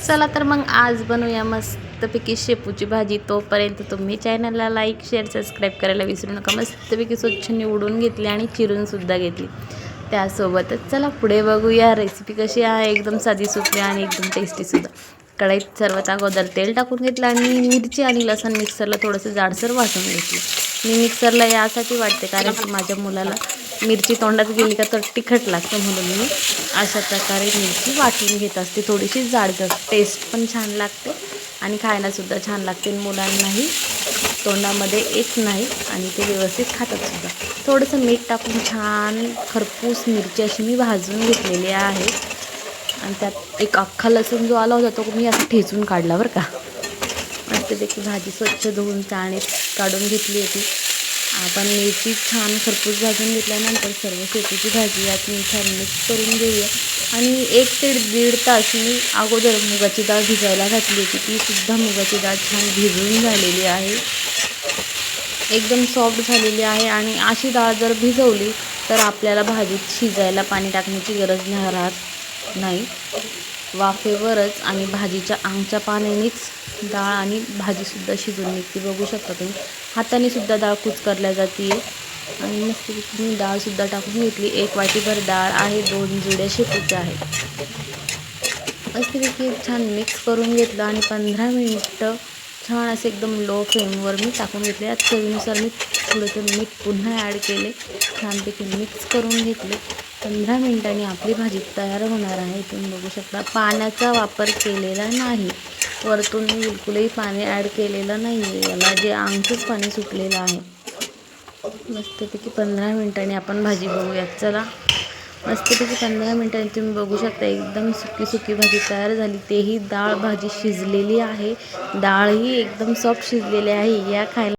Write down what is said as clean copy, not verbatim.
चला तर मग आज बनवूया मस्तपैकी शेपूची भाजी। तोपर्यंत तुम्ही चॅनलला लाईक शेअर सबस्क्राईब करायला विसरू नका। मस्तपैकी स्वच्छ निवडून घेतली आणि चिरून सुद्धा घेतली। त्यासोबतच चला पुढे बघूया रेसिपी कशी आहे। एकदम साधी सोपी आणि एकदम टेस्टी सुद्धा। कढईत सर्वात अगोदर तेल टाकून घेतलं आणि मिरची आणि लसूण मिक्सरला थोडंसं जाडसर वाटून घेतलं। मी मिक्सरला यासाठी वाटते कारण की माझ्या मुलाला मिरची तोंडात गेली का तर तिखट लागतं, म्हणून मी अशा प्रकारे मिरची वाटून घेत असते। थोडीशी जाडसर, टेस्ट पण छान लागते आणि खायलासुद्धा छान लागते। मुलांनाही तोंडामध्ये येत नाही आणि ते व्यवस्थित खातात सुद्धा। थोडंसं मीठ टाकून छान खरपूस मिरची अशी मी भाजून घेतलेली आहे आणि त्यात एक अख्खा लसूण जो आला होता तो मी असं ठेचून काढला बरं का। मस्तपैकी भाजी स्वच्छ धुवून चाळणीत काढून घेतली होती। आपण मिरची छान खरपूस भाजून घेतल्यानंतर सर्व शेपूची भाजी यात मी छान मिक्स करून घेऊया आणि 1 ते 1.5 तास मी अगोदर मुगाची डाळ भिजायला घातली होती। ती सुद्धा मुगाची डाळ छान भिजून झालेली आहे, एकदम सॉफ्ट झालेली आहे। आणि अशी डाळ जर भिजवली तर आपल्याला भाजीत शिजायला पाणी टाकण्याची गरज राहत नाही। वाफेवरच आणि भाजीच्या आंगच्या पाण्यानेच डाळ आणि भाजीसुद्धा शिजून निघते। बघू शकता तुम्ही, हाताने सुद्धा डाळ कुस्करल्या जाते आणि मस्तपैकी मी डाळसुद्धा टाकून घेतली। 1 वाटीभर डाळ आहे, 2 जुड्या शेपूच्या आहेत। मस्तपैकी छान मिक्स करून घेतलं आणि 15 मिनिटं छान असे एकदम लो फ्लेमवर मी टाकून घेतले। यात चवीनुसार मी थोडंसं मीठ पुन्हा ॲड केले, छानपैकी मिक्स करून घेतले। 15 मिनिटांनी आपली भाजी तयार होणार आहे। तुम्ही बघू शकता पाण्याचा वापर केलेला नाही, वरतून मी बिलकुलही पाणी ॲड केलेलं नाही आहे। याला जे आंगचंच पाणी सुटलेलं आहे। मस्तपैकी 15 मिनिटांनी आपण भाजी बघूयात। चला, मस्तपैकी 15 मिनिटांनी तुम्ही बघू शकता एकदम सुकी भाजी तयार झाली। तेही डाळ भाजी शिजलेली आहे, डाळही एकदम सॉफ्ट शिजलेली आहे। या खायला